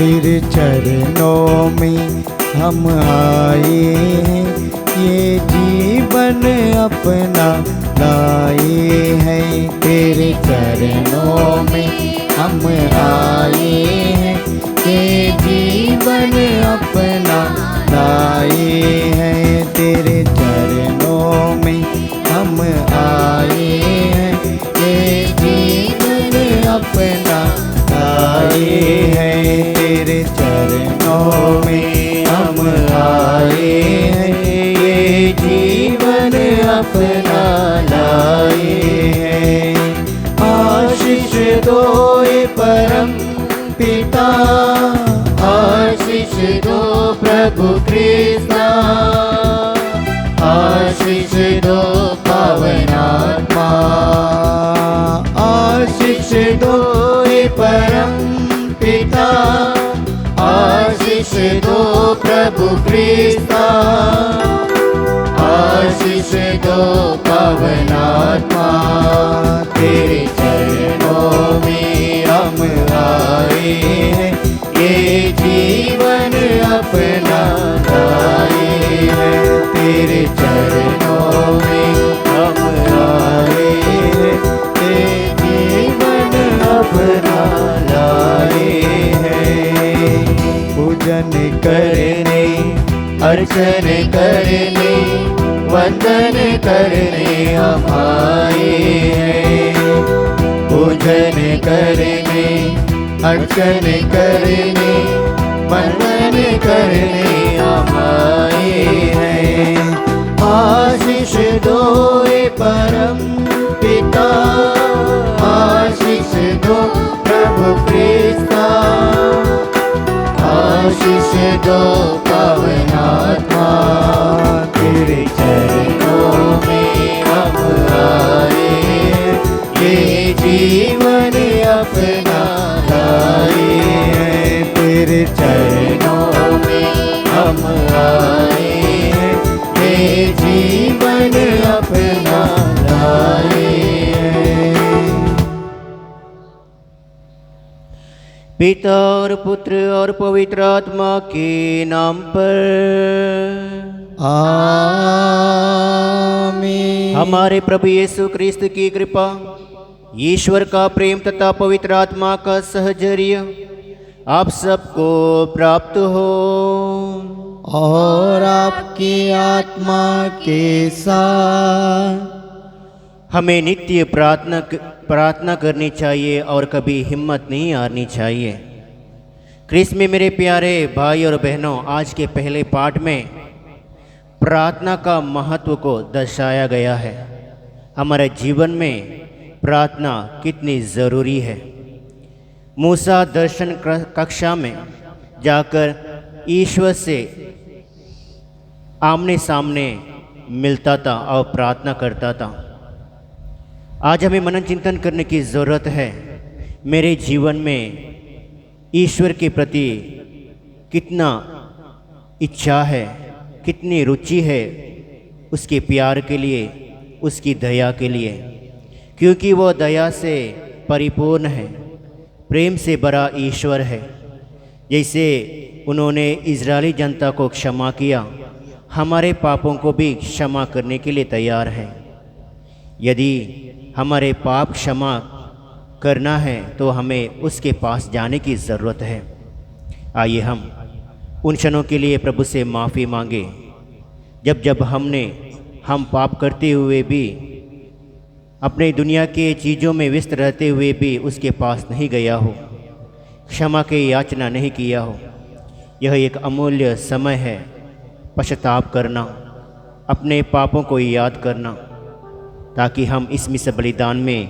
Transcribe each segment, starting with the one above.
तेरे चरणों में हम आए हैं, ये जीवन अपना लाए हैं। तेरे चरणों में हम आए हैं, ये जीवन अपना लाए हैं। तेरे चरणों में हम आए हैं, ये जीवन अपना लाए हैं। तेरे चरणों में हम आए हैं, ये जीवन अपना लाए हैं। आशीष दो ये परम पिता, आशीष दो प्रभु कृष्णा, आशीष दो पावन आत्मा, आशीष दो ये परम पिता, आशीष दो प्रभु कृष्णा, आशीष दो पावन आत्मा। तेरे चरणों में हम आए हैं, ये जीवन अपना लाए हैं। तेरे चरणों में हम आए हैं, ये जीवन अपना लाए हैं। पूजन करने, अर्चन करने, वंदन करने हम आए हैं। पूजन करने, अर्चन करने, वंदन करने हम आए हैं। आशीष दो ये परम पिता, आशीष दो प्रभु कृष्णा, आशीष दो पावन आत्मा। तेरे चरणों में हम आए हैं, ये जीवन अपना लाए हैं। तेरे चरणों में हम आए हैं, ये जीवन अपना लाए हैं। पिता और पुत्र और पवित्र आत्मा के नाम पर आमीन। हमारे प्रभु यीशु क्रिस्त की कृपा, ईश्वर का प्रेम तथा पवित्र आत्मा का सहचर्य आप सबको प्राप्त हो और आपकी आत्मा के साथ। हमें नित्य प्रार्थना करनी चाहिए और कभी हिम्मत नहीं हारनी चाहिए। क्रिस्त में मेरे प्यारे भाई और बहनों, आज के पहले पाठ में प्रार्थना का महत्व को दर्शाया गया है। हमारे जीवन में प्रार्थना कितनी ज़रूरी है। मूसा दर्शन कक्षा में जाकर ईश्वर से आमने सामने मिलता था और प्रार्थना करता था। आज हमें मनन चिंतन करने की ज़रूरत है। मेरे जीवन में ईश्वर के प्रति कितना इच्छा है, कितनी रुचि है उसके प्यार के लिए, उसकी दया के लिए, क्योंकि वो दया से परिपूर्ण है, प्रेम से भरा ईश्वर है। जैसे उन्होंने इजरायली जनता को क्षमा किया, हमारे पापों को भी क्षमा करने के लिए तैयार है। यदि हमारे पाप क्षमा करना है तो हमें उसके पास जाने की ज़रूरत है। आइए हम उन क्षणों के लिए प्रभु से माफ़ी मांगे जब हम पाप करते हुए भी, अपने दुनिया के चीज़ों में व्यस्त रहते हुए भी उसके पास नहीं गया हो, क्षमा की याचना नहीं किया हो। यह एक अमूल्य समय है पश्चाताप करना, अपने पापों को याद करना, ताकि हम इस मिस्र बलिदान में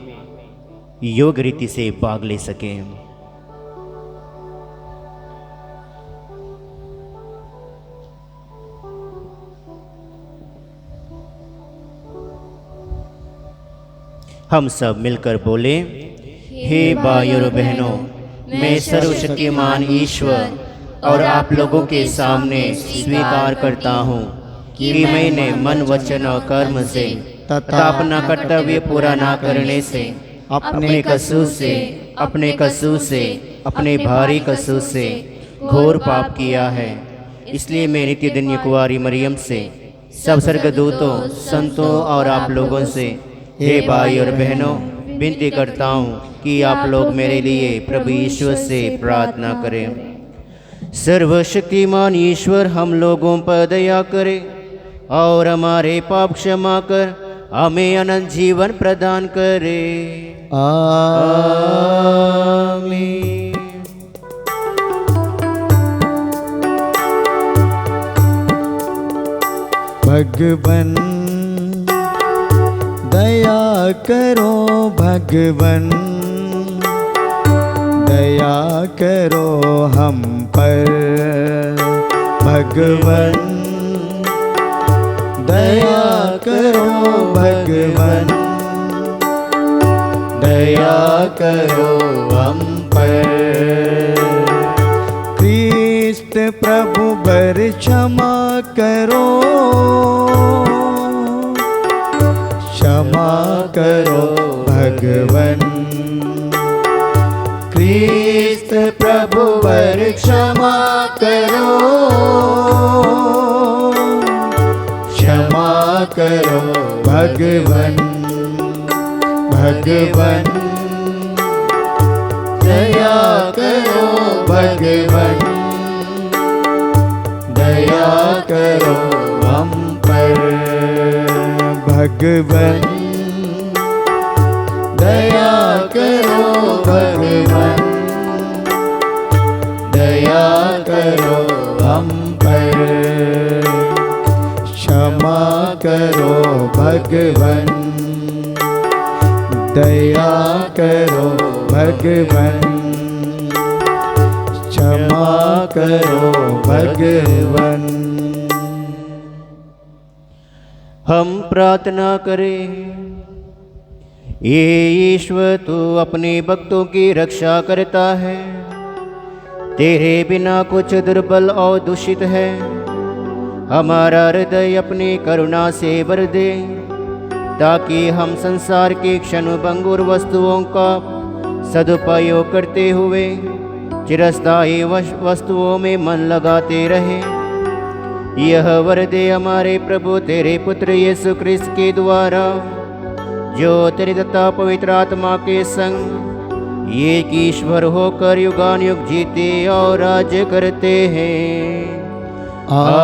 योग्य रीति से भाग ले सकें। हम सब मिलकर बोले, हे भाइयों और बहनों, मैं सर्वशक्तिमान ईश्वर और आप लोगों के सामने स्वीकार करता हूँ कि मैंने मन, वचन और कर्म से तथा अपना कर्तव्य पूरा ना करने से, अपने कसूर से, अपने भारी कसूर से घोर पाप किया है। इसलिए मैं नित्य दिन कुंवारी मरियम से, सब स्वर्गदूतों, संतों और आप लोगों से, हे भाई और बहनों, विनती करता हूँ कि आप लोग मेरे लिए प्रभु ईश्वर से प्रार्थना करें। सर्वशक्तिमान ईश्वर हम लोगों पर दया करे और हमारे पाप क्षमा कर हमें अनंत जीवन प्रदान करे। आमीन। भगवन दया करो, भगवन दया करो हम पर। भगवन दया करो, भगवन दया करो हम पर। क्रिस्त प्रभु बर क्षमा करो, क्षमा करो भगवन। क्रिस्त प्रभु बर क्षमा करो, क्षमा करो भगवन। भगवन दया करो, भगवन दया करो हम पर। भगवन दया करो, भगवन दया करो हम पर। क्षमा करो भगवन, दया करो भगवन, क्षमा करो भगवन। हम प्रार्थना करें। ये ईश्वर तू अपने भक्तों की रक्षा करता है, तेरे बिना कुछ दुर्बल और दूषित है। हमारा हृदय अपनी करुणा से भर दे, ताकि हम संसार की क्षणभंगुर वस्तुओं का सदुपयोग करते हुए चिरस्थायी वस्तुओं में मन लगाते रहें। यह वर दे हमारे प्रभु तेरे पुत्र यीशु क्रिस्त के द्वारा, जो तेरे तथा पवित्र आत्मा के संग एक ईश्वर होकर युगानुयुग जीते और राज्य करते हैं। आमीन।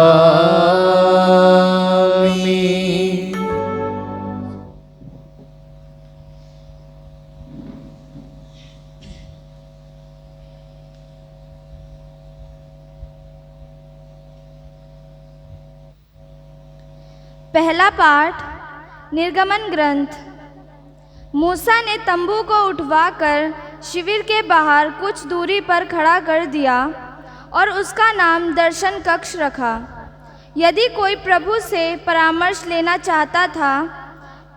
पहला पाठ निर्गमन ग्रंथ। मूसा ने तंबू को उठवाकर शिविर के बाहर कुछ दूरी पर खड़ा कर दिया और उसका नाम दर्शन कक्ष रखा। यदि कोई प्रभु से परामर्श लेना चाहता था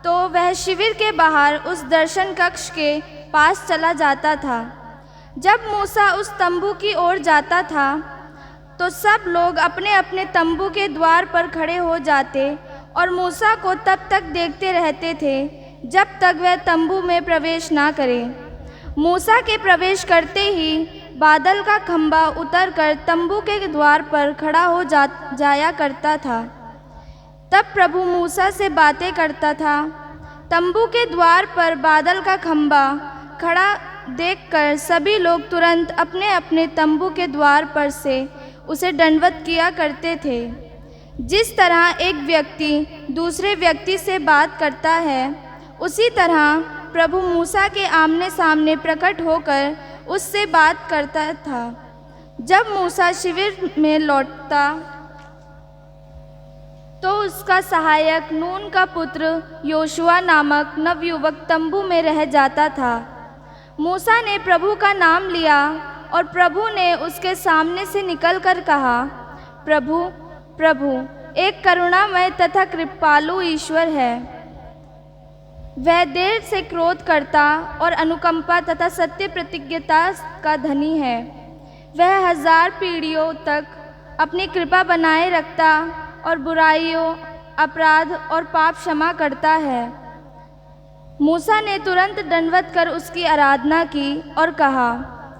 तो वह शिविर के बाहर उस दर्शन कक्ष के पास चला जाता था। जब मूसा उस तंबू की ओर जाता था तो सब लोग अपने अपने तंबू के द्वार पर खड़े हो जाते और मूसा को तब तक देखते रहते थे जब तक वह तंबू में प्रवेश ना करे। मूसा के प्रवेश करते ही बादल का खंभा उतरकर तंबू के द्वार पर खड़ा हो जाया करता था। तब प्रभु मूसा से बातें करता था। तंबू के द्वार पर बादल का खंभा खड़ा देखकर सभी लोग तुरंत अपने अपने तंबू के द्वार पर से उसे दंडवत किया करते थे। जिस तरह एक व्यक्ति दूसरे व्यक्ति से बात करता है, उसी तरह प्रभु मूसा के आमने सामने प्रकट होकर उससे बात करता था। जब मूसा शिविर में लौटता तो उसका सहायक नून का पुत्र योशुआ नामक नवयुवक तंबू में रह जाता था। मूसा ने प्रभु का नाम लिया और प्रभु ने उसके सामने से निकलकर कहा, प्रभु प्रभु एक करुणामय तथा कृपालु ईश्वर है। वह देर से क्रोध करता और अनुकंपा तथा सत्य प्रतिज्ञता का धनी है। वह 1000 पीढ़ियों तक अपनी कृपा बनाए रखता और बुराइयों, अपराध और पाप क्षमा करता है। मूसा ने तुरंत दंडवत कर उसकी आराधना की और कहा,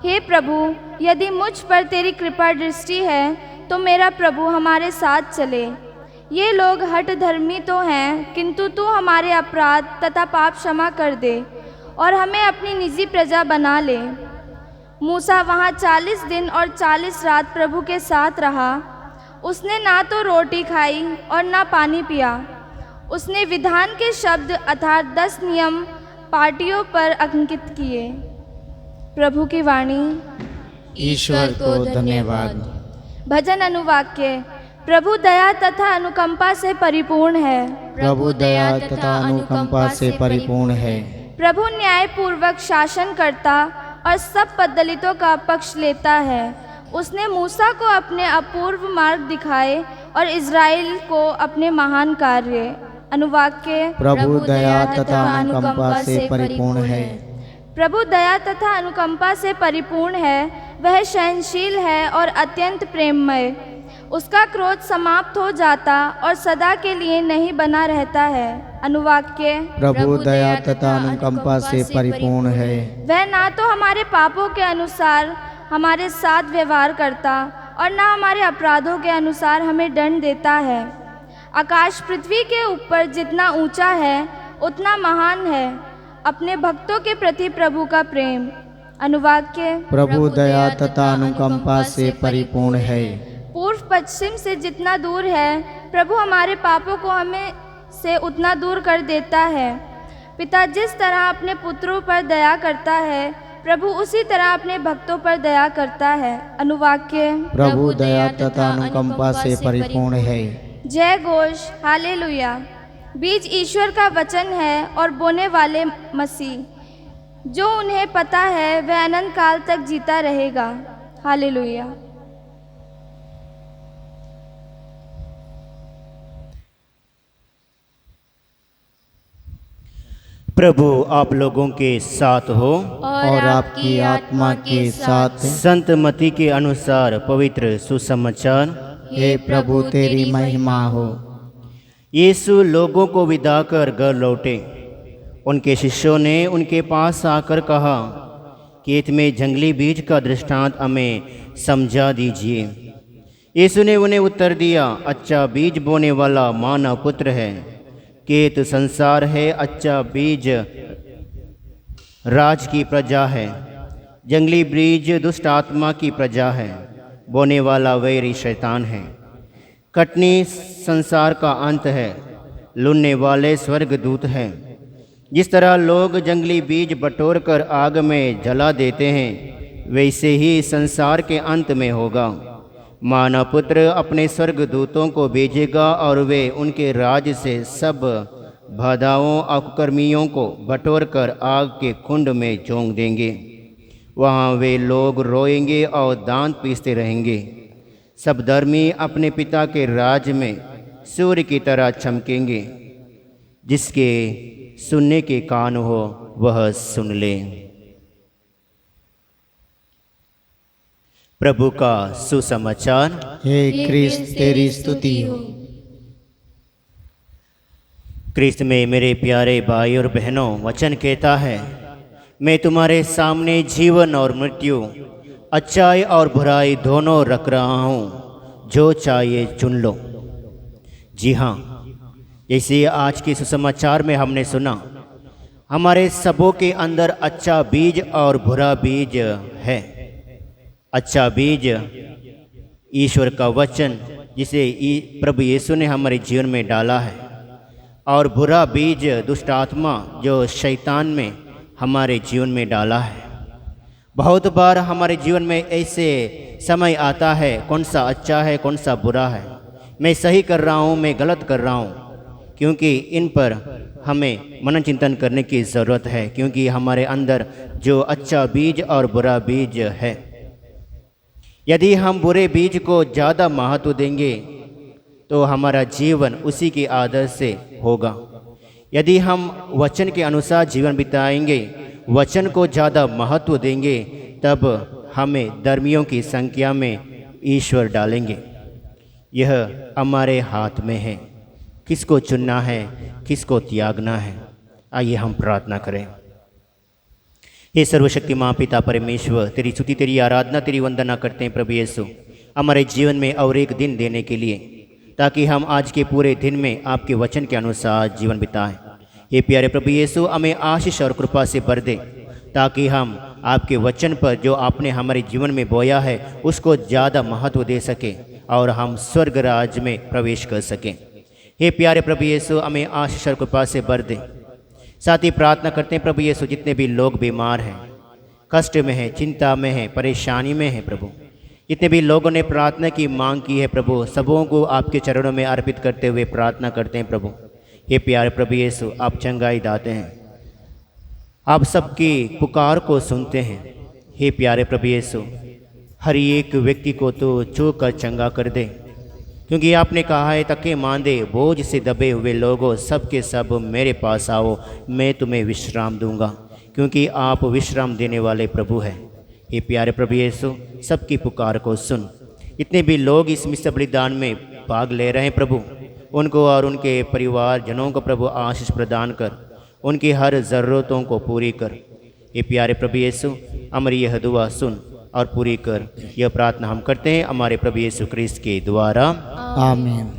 हे प्रभु, यदि मुझ पर तेरी कृपा दृष्टि है तो मेरा प्रभु हमारे साथ चले। ये लोग हठ धर्मी तो हैं, किंतु तू हमारे अपराध तथा पाप क्षमा कर दे और हमें अपनी निजी प्रजा बना ले। मूसा वहाँ 40 दिन और 40 रात प्रभु के साथ रहा। उसने ना तो रोटी खाई और ना पानी पिया। उसने विधान के शब्द अर्थात 10 नियम पाटियों पर अंकित किए। प्रभु की वाणी। ईश्वर को धन्यवाद। भजन अनुवाक्य। प्रभु दया तथा अनुकंपा से परिपूर्ण है। प्रभु दया तथा अनुकंपा से परिपूर्ण है। प्रभु न्यायपूर्वक शासन करता और सब दलितों का पक्ष लेता है। उसने मूसा को अपने अपूर्व मार्ग दिखाए और इज़राइल को अपने महान कार्य। अनुवाक्य। प्रभु दया तथा अनुकंपा से परिपूर्ण है। प्रभु दया तथा अनुकंपा से परिपूर्ण है। वह सहनशील है और अत्यंत प्रेममय। उसका क्रोध समाप्त हो जाता और सदा के लिए नहीं बना रहता है। अनुवाक्य। प्रभु दया तथा अनुकंपा से परिपूर्ण है। वह ना तो हमारे पापों के अनुसार हमारे साथ व्यवहार करता और ना हमारे अपराधों के अनुसार हमें दंड देता है। आकाश पृथ्वी के ऊपर जितना ऊंचा है उतना महान है अपने भक्तों के प्रति प्रभु का प्रेम। अनुवाक्य। प्रभु दया तथा अनुकंपा से परिपूर्ण है। पूर्व पश्चिम से जितना दूर है प्रभु हमारे पापों को हमें से उतना दूर कर देता है। पिता जिस तरह अपने पुत्रों पर दया करता है प्रभु उसी तरह अपने भक्तों पर दया करता है। अनुवाक्य। प्रभु दया तथा अनुकंपा से परिपूर्ण है। जय घोष। हालेलुया। बीज ईश्वर का वचन है और बोने वाले मसीह। जो उन्हें पता है वह अनंत काल तक जीता रहेगा। हालेलुया। प्रभु आप लोगों के साथ हो और आपकी आत्मा के साथ। संत मती के अनुसार पवित्र सुसमाचार। हे प्रभु तेरी महिमा हो। यीशु लोगों को विदा कर घर लौटे। उनके शिष्यों ने उनके पास आकर कहा, खेत में जंगली बीज का दृष्टांत हमें समझा दीजिए। यीशु ने उन्हें उत्तर दिया, अच्छा बीज बोने वाला मानव पुत्र है। खेत संसार है, अच्छा बीज राज की प्रजा है। जंगली बीज दुष्ट आत्मा की प्रजा है। बोने वाला वैरी शैतान है। कटनी संसार का अंत है। लुनने वाले स्वर्गदूत हैं। जिस तरह लोग जंगली बीज बटोर कर आग में जला देते हैं वैसे ही संसार के अंत में होगा। मानव पुत्र अपने स्वर्गदूतों को भेजेगा और वे उनके राज से सब बाधाओं और कुकर्मियों को बटोर कर आग के कुंड में झोंक देंगे। वहाँ वे लोग रोएंगे और दांत पीसते रहेंगे। सब धर्मी अपने पिता के राज में सूर्य की तरह चमकेंगे। जिसके सुनने के कान हो वह सुन ले। प्रभु का सुसमाचार। हे क्रिस्त तेरी स्तुति हो। क्रिस्त में मेरे प्यारे भाई और बहनों, वचन कहता है, मैं तुम्हारे सामने जीवन और मृत्यु, अच्छाई और बुराई दोनों रख रहा हूँ, जो चाहिए चुन लो। जी हाँ, जैसे आज के सुसमाचार में हमने सुना, हमारे सबों के अंदर अच्छा बीज और बुरा बीज है। अच्छा बीज ईश्वर का वचन जिसे प्रभु यीशु ने हमारे जीवन में डाला है, और बुरा बीज दुष्ट आत्मा जो शैतान में हमारे जीवन में डाला है। बहुत बार हमारे जीवन में ऐसे समय आता है, कौन सा अच्छा है कौन सा बुरा है, मैं सही कर रहा हूँ मैं गलत कर रहा हूँ, क्योंकि इन पर हमें मनन चिंतन करने की ज़रूरत है। क्योंकि हमारे अंदर जो अच्छा बीज और बुरा बीज है, यदि हम बुरे बीज को ज़्यादा महत्व देंगे तो हमारा जीवन उसी के आदर से होगा। यदि हम वचन के अनुसार जीवन बिताएंगे, वचन को ज़्यादा महत्व देंगे, तब हमें धर्मियों की संख्या में ईश्वर डालेंगे। यह हमारे हाथ में है, किसको चुनना है किसको त्यागना है। आइए हम प्रार्थना करें। हे सर्वशक्तिमान पिता परमेश्वर, तेरी स्तुति, तेरी आराधना, तेरी वंदना करते हैं प्रभु यीशु, हमारे जीवन में और एक दिन देने के लिए, ताकि हम आज के पूरे दिन में आपके वचन के अनुसार जीवन बिताएं। हे प्यारे प्रभु यीशु, हमें आशीष और कृपा से भर दे, ताकि हम आपके वचन पर जो आपने हमारे जीवन में बोया है उसको ज़्यादा महत्व दे सकें और हम स्वर्ग राज्य में प्रवेश कर सकें। हे प्यारे प्रभु यीशु, हमें आशीष और कृपा से भर दे। साथ ही प्रार्थना करते हैं प्रभु यीशु, जितने भी लोग बीमार हैं, कष्ट में हैं, चिंता में हैं, परेशानी में हैं प्रभु, जितने भी लोगों ने प्रार्थना की मांग की है प्रभु, सबों को आपके चरणों में अर्पित करते हुए प्रार्थना करते हैं प्रभु। हे प्यारे प्रभु यीशु, आप चंगाई दाते हैं, आप सबकी पुकार को सुनते हैं। हे प्यारे प्रभु यीशु, हर एक व्यक्ति को तो छू कर चंगा कर दे, क्योंकि आपने कहा है, तके मांदे बोझ से दबे हुए लोगों सब के सब मेरे पास आओ, मैं तुम्हें विश्राम दूंगा, क्योंकि आप विश्राम देने वाले प्रभु हैं। हे प्यारे प्रभु यीशु, सबकी पुकार को सुन। इतने भी लोग इस मिस्र बलिदान में भाग ले रहे हैं प्रभु, उनको और उनके परिवार जनों को प्रभु आशीष प्रदान कर, उनकी हर ज़रूरतों को पूरी कर। ये प्यारे प्रभु यीशु, हमारी यह दुआ सुन और पूरी कर। यह प्रार्थना हम करते हैं हमारे प्रभु यीशु क्रिस्त के द्वारा, आमीन।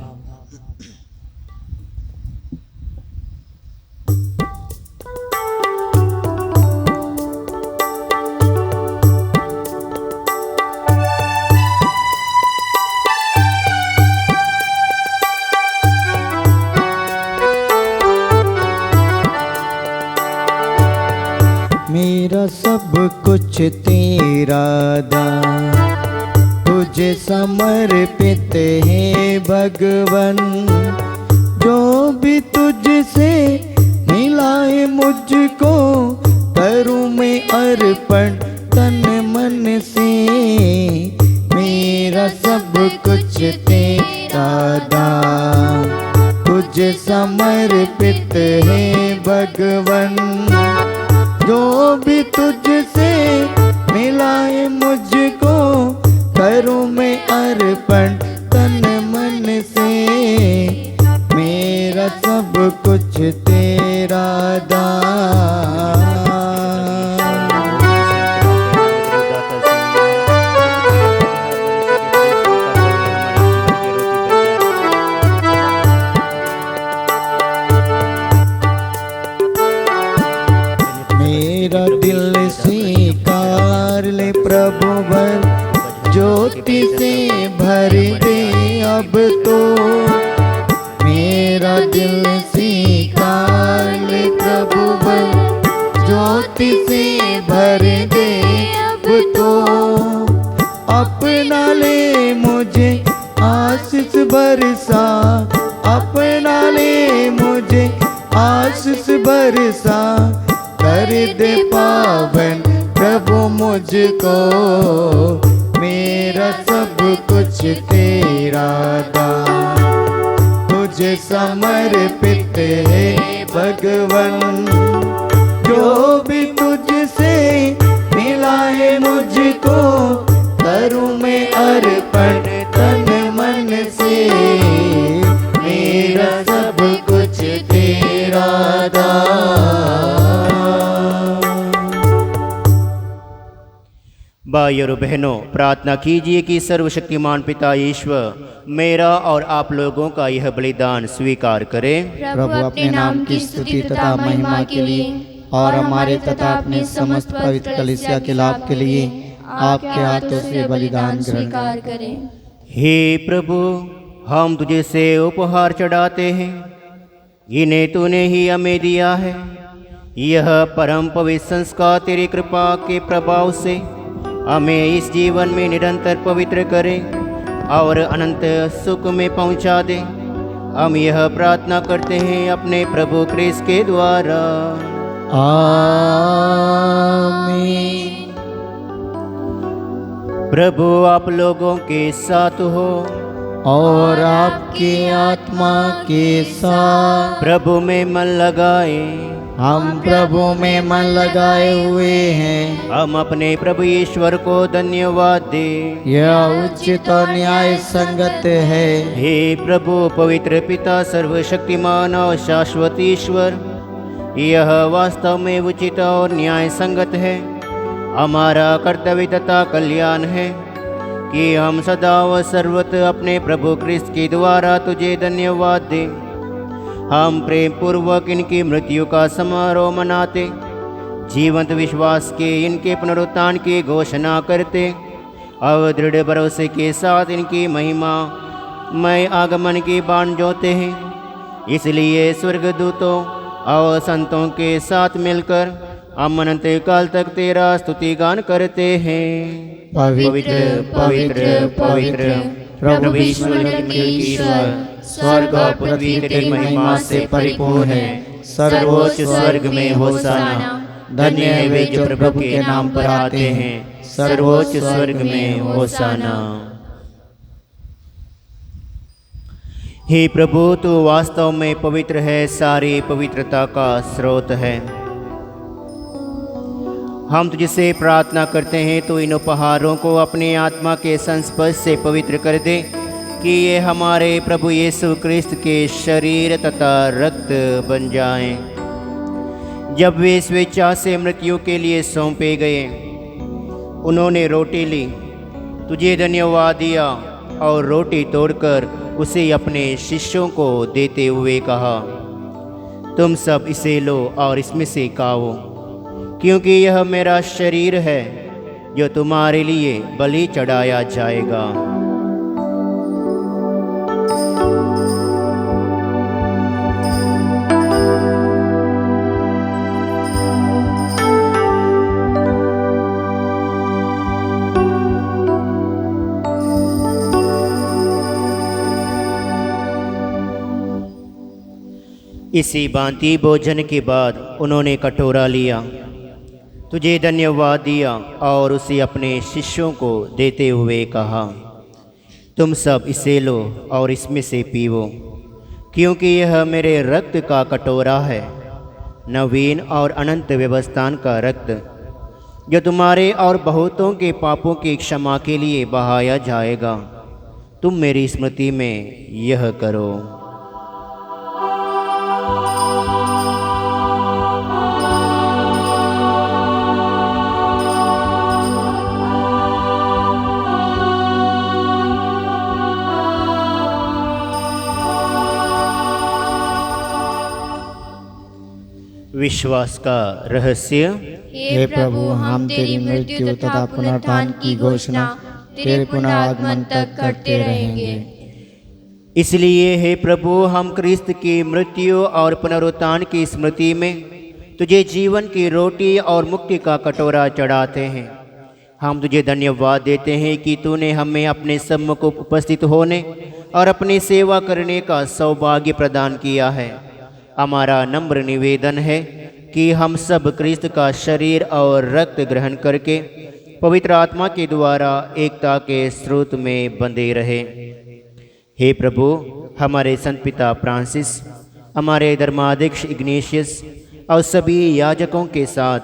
मेरा सब कुछ तेरा दान, तुझे समर्पित है भगवन। जो भी तुझसे मिला है मुझको, करूँ मैं अर्पण तन मन से। मेरा सब कुछ तेरा दान, तुझे समर्पित है भगवन। जो भी तुझसे मिला है मुझको, करूँ मैं अर्पण तन मन से। मेरा सब कुछ तेरा दान। मेरा दिल स्वीकार ले प्रभु भर, ज्योति से भर दे अब तो। मेरा दिल स्वीकार ले प्रभु भर, ज्योति से भर दे अब तो। अपना ले मुझे आशीष बरसा, अपना ले मुझे आशीष बरसा। कर दे पावन प्रभु मुझको, मेरा सब कुछ तेरा दान, तुझे समर्पित है भगवन। जो भी तुझसे मिला है मुझको, करूँ मैं अर्पण तन मन से। मेरा सब कुछ तेरा दान। भाई और बहनों, प्रार्थना कीजिए कि सर्वशक्तिमान पिता ईश्वर मेरा और आप लोगों का यह बलिदान स्वीकार करे। प्रभु अपने नाम की स्तुति तथा महिमा के लिए और हमारे तथा अपने समस्त पवित्र कलीसिया के लाभ के लिए आपके हाथों से बलिदान स्वीकार करें। हे प्रभु, हम तुझे से उपहार चढ़ाते हैं, इन्हें तूने ही हमें दिया है। यह परम पवित्र संस्कार तेरी कृपा के प्रभाव से हमें इस जीवन में निरंतर पवित्र करे और अनंत सुख में पहुंचा दे। हम यह प्रार्थना करते हैं अपने प्रभु क्रिस्त के द्वारा, आमीन। प्रभु आप लोगों के साथ हो और आपके आत्मा के साथ। प्रभु में मन लगाए, हम प्रभु में मन लगाए हुए हैं। हम अपने प्रभु ईश्वर को धन्यवाद दे, यह उचित और न्याय संगत है। हे प्रभु पवित्र पिता सर्वशक्तिमान और शाश्वत ईश्वर, यह वास्तव में उचित और न्याय संगत है। हमारा कर्तव्य तथा कल्याण है कि हम सदा व सर्वत्र अपने प्रभु क्रिस्त के द्वारा तुझे धन्यवाद दें। हम प्रेम पूर्वक इनकी मृत्यु का समारोह मनाते, जीवंत विश्वास के इनके पुनरुत्थान की घोषणा करते और दृढ़ भरोसे के साथ इनकी महिमा मय आगमन की बाण जोते हैं। इसलिए स्वर्गदूतों और संतों के साथ मिलकर हम अनंत काल तक तेरा स्तुति गान करते हैं। पवित्र पवित्र पवित्र प्रभु ईश्वर के ईश्वर, स्वर्ग और पृथ्वी तेरी महिमा से परिपूर्ण है। सर्वोच्च स्वर्ग में होशाना। धन्य है वे जो प्रभु के नाम पर आते हैं। सर्वोच्च स्वर्ग में होशाना। हे प्रभु, तू वास्तव में पवित्र है, सारी पवित्रता का स्रोत है। हम तुझसे प्रार्थना करते हैं तो इन उपहारों को अपने आत्मा के संस्पर्श से पवित्र कर दे कि ये हमारे प्रभु यीशु क्रिस्त के शरीर तथा रक्त बन जाएं। जब वे स्वेच्छा से मृत्यु के लिए सौंपे गए, उन्होंने रोटी ली, तुझे धन्यवाद दिया और रोटी तोड़कर उसे अपने शिष्यों को देते हुए कहा, तुम सब इसे लो और इसमें से खाओ, क्योंकि यह मेरा शरीर है जो तुम्हारे लिए बलि चढ़ाया जाएगा। इसी भांति भोजन के बाद उन्होंने कटोरा लिया, तुझे धन्यवाद दिया और उसे अपने शिष्यों को देते हुए कहा, तुम सब इसे लो और इसमें से पीवो, क्योंकि यह मेरे रक्त का कटोरा है, नवीन और अनंत व्यवस्थान का रक्त, जो तुम्हारे और बहुतों के पापों की क्षमा के लिए बहाया जाएगा। तुम मेरी स्मृति में यह करो। विश्वास का रहस्य। हे प्रभु, हम तेरी मृत्यु तथा पुनरुत्थान की घोषणा तेरे पुनः आगमन तक करते रहेंगे। इसलिए हे प्रभु, हम क्रिस्त की मृत्यु और पुनरुत्थान की स्मृति में तुझे जीवन की रोटी और मुक्ति का कटोरा चढ़ाते हैं। हम तुझे धन्यवाद देते हैं कि तूने हमें अपने सम्मुख उपस्थित होने और अपनी सेवा करने का सौभाग्य प्रदान किया है। हमारा नम्र निवेदन है कि हम सब क्रिस्त का शरीर और रक्त ग्रहण करके पवित्र आत्मा के द्वारा एकता के स्रोत में बंधे रहे। हे प्रभु, हमारे संत पिता फ्रांसिस, हमारे धर्माध्यक्ष इग्नेशियस और सभी याजकों के साथ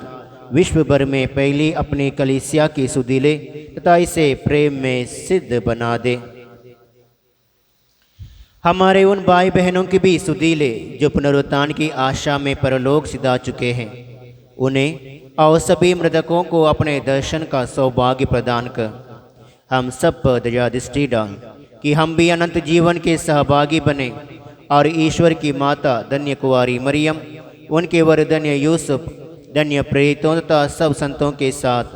विश्व भर में पहली अपनी कलीसिया की सुधीले तथा इसे प्रेम में सिद्ध बना दे। हमारे उन भाई बहनों की भी सुधीले जो पुनरुत्थान की आशा में परलोक सिधा चुके हैं, उन्हें और सभी मृतकों को अपने दर्शन का सौभाग्य प्रदान कर हम सब पर दया दृष्टि डाल कि हम भी अनंत जीवन के सहभागी बने और ईश्वर की माता धन्य कुंवारी मरियम, उनके वर धन्य यूसुफ, धन्य प्रेरितों तथा सब संतों के साथ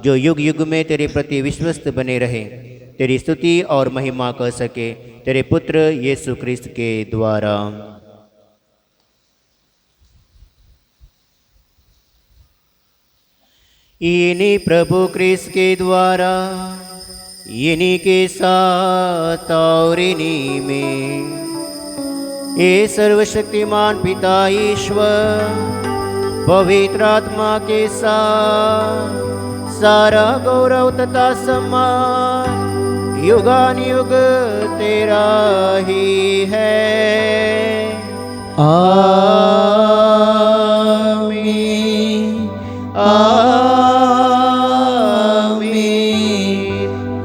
जो युग युग में तेरे प्रति विश्वस्त बने रहे, तेरी स्तुति और महिमा कर सके तेरे पुत्र यीशु क्रिस्त के द्वारा। इन्हीं प्रभु क्रिस्त के द्वारा, इन्हीं के साथ और इन्हीं में ये सर्वशक्तिमान पिता ईश्वर पवित्र आत्मा के साथ सारा गौरव तथा सम्मान युगानुयुग तेरा ही है। आमीन आमीन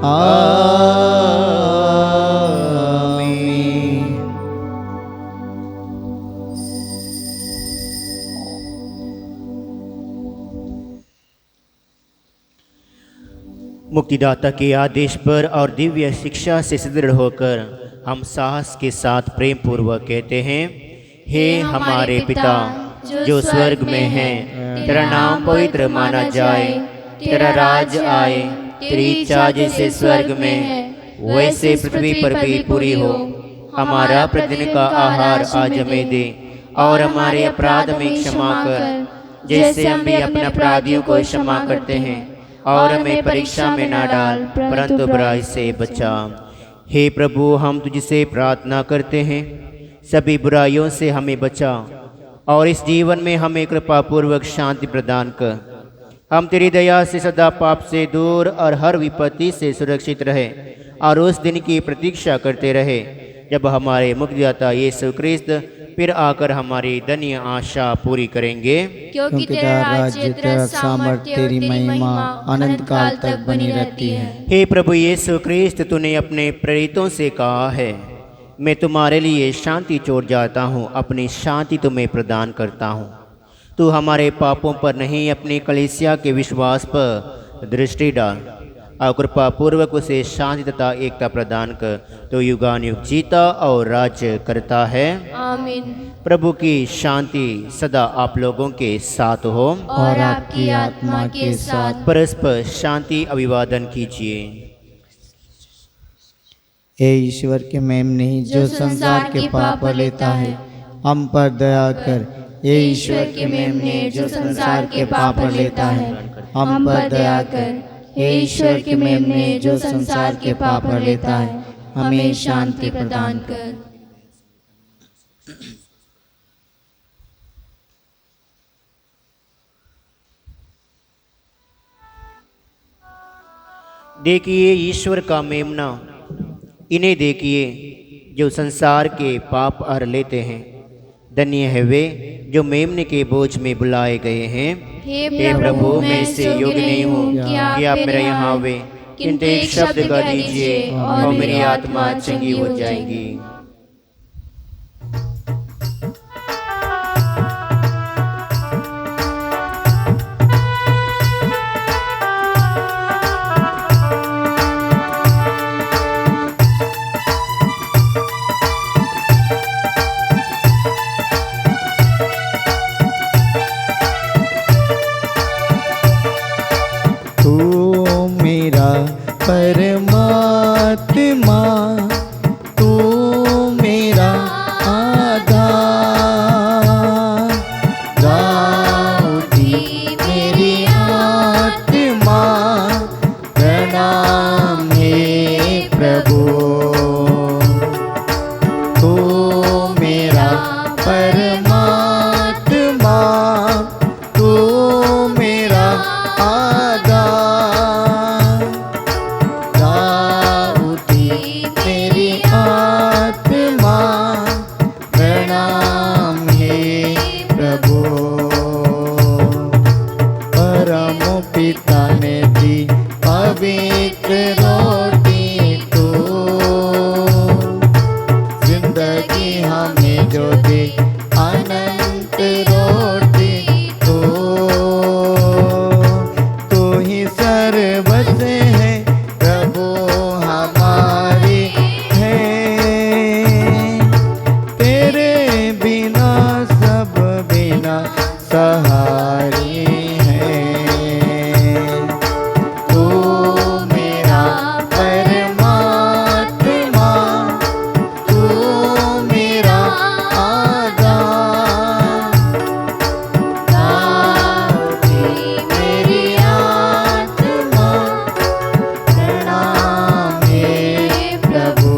आमीन। मुक्तिदाता के आदेश पर और दिव्य शिक्षा से सुदृढ़ होकर हम साहस के साथ प्रेम पूर्वक कहते हैं, हे हमारे पिता जो स्वर्ग में है, तेरा नाम पवित्र माना जाए, तेरा राज आए, तेरी इच्छा जैसे स्वर्ग में है वैसे पृथ्वी पर भी पूरी हो। हमारा प्रतिदिन का आहार आज हमें दे और हमारे अपराध में क्षमा कर, जैसे हम भी अपने अपराधियों को क्षमा करते हैं, और हमें परीक्षा में ना डाल परंतु बुराई से बचा। हे प्रभु, हम तुझसे प्रार्थना करते हैं, सभी बुराइयों से हमें बचा और इस जीवन में हमें कृपा पूर्वक शांति प्रदान कर। हम तेरी दया से सदा पाप से दूर और हर विपत्ति से सुरक्षित रहे और उस दिन की प्रतीक्षा करते रहे जब हमारे मुक्तिदाता यीशु ख्रिस्त फिर आकर हमारी धन्य आशा पूरी करेंगे। क्योंकि तेरा राज्य, तेरा सामर्थ्य, तेरी महिमा अनंत काल तक बनी रहती है। हे प्रभु यीशु ख्रिस्त, तूने अपने प्रेरितों से कहा है, मैं तुम्हारे लिए शांति छोड़ जाता हूँ, अपनी शांति तुम्हें प्रदान करता हूँ। तू हमारे पापों पर नहीं, अपनी कलीसिया के विश्वास पर दृष्टि डाल और कृपा पूर्वक उसे शांति तथा एकता प्रदान कर। तो युगानुयुग जीता और राज्य करता है। आमीन। प्रभु की शांति सदा आप लोगों के साथ हो और आपकी आत्मा के साथ। परस्पर शांति अभिवादन कीजिए। हे ईश्वर के मेमने जो संसार के पाप लेता है, हम पर दया कर। हे ईश्वर के मेमने जो संसार के पाप लेता है, हम पर दया कर। हे ईश्वर के मेमने जो संसार के पाप लेता है, हमें शांति प्रदान कर। देखिए ईश्वर का मेमना, इन्हें देखिए जो संसार के पाप हर लेते हैं। धन्य है वे जो मेमने के बोझ में बुलाए गए हैं। हे प्रभु, मैं इससे योग्य नहीं हूँ कि आप मेरे यहाँ आवे, किंतु एक शब्द कह दीजिए और मेरी आत्मा चंगी हो जाएगी। परमात्मा, तू मेरा आधार, गाऊंगी मेरी आत्मा, प्रणाम हे प्रभु। तू मेरा परमात्मा, तू मेरा आधार, मेरी आत्मा, प्रणाम हे प्रभु। परम पिता ने दी पवित्र रोटी तू, जिंदगी हमें जो दी अनंत रोटी तू। तू ही सर्वस्व है प्रभु हमारी है, तेरे बिना सब बिना सहारी है। तू मेरा परमात्मा, तू मेरा आधार, मेरी आत्मा, प्रणाम हे प्रभु।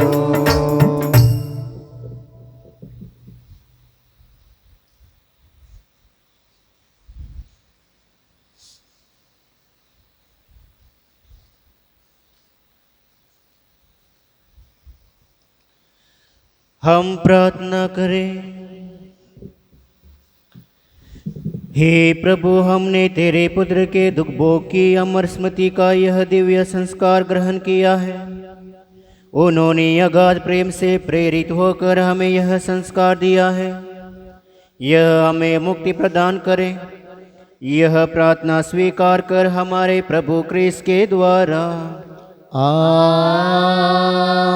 हम प्रार्थना करें। हे प्रभु, हमने तेरे पुत्र के दुख भोग की अमर स्मृति का यह दिव्य संस्कार ग्रहण किया है। उन्होंने अगाध प्रेम से प्रेरित होकर हमें यह संस्कार दिया है। यह हमें मुक्ति प्रदान करे यह प्रार्थना स्वीकार कर हमारे प्रभु क्रिस्त के द्वारा।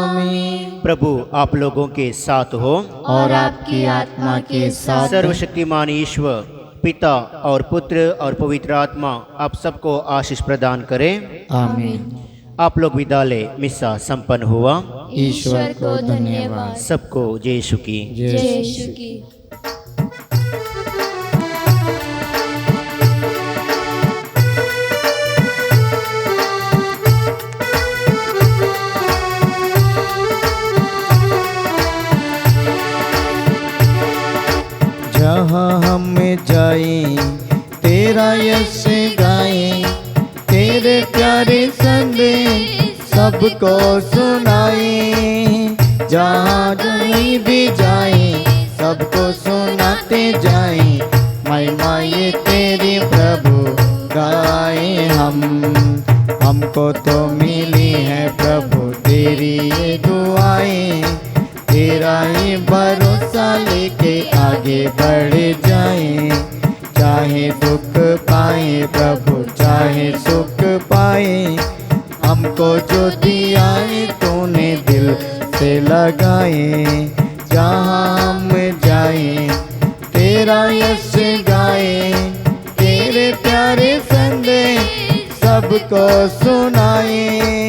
आमीन। प्रभु आप लोगों के साथ हो और आपकी आत्मा के साथ। सर्वशक्तिमान ईश्वर पिता और पुत्र और पवित्र आत्मा आप सबको आशीष प्रदान करें। आमीन। आप लोग विदा ले। मिस्सा संपन्न हुआ। ईश्वर को धन्यवाद। सबको जय यीशु की। जय यीशु की। जहाँ हम जाएं तेरा यश गाएं, तेरे प्यारे संदेश सबको सुनाएं। जहाँ कहीं भी जाएं सबको सुनाते जाएं, महिमा ये तेरी प्रभु गाएं हम। हमको तो मिली है प्रभु तेरी ये दुआएं, तेरा ही भरोसा लेके आगे बढ़ जाएं। चाहे दुख पाए प्रभु चाहे सुख पाए, हमको जो दिया है तूने दिल से लगाए। जहाँ हम जाएं तेरा यश गाए, तेरे प्यारे संदेश सबको सुनाए।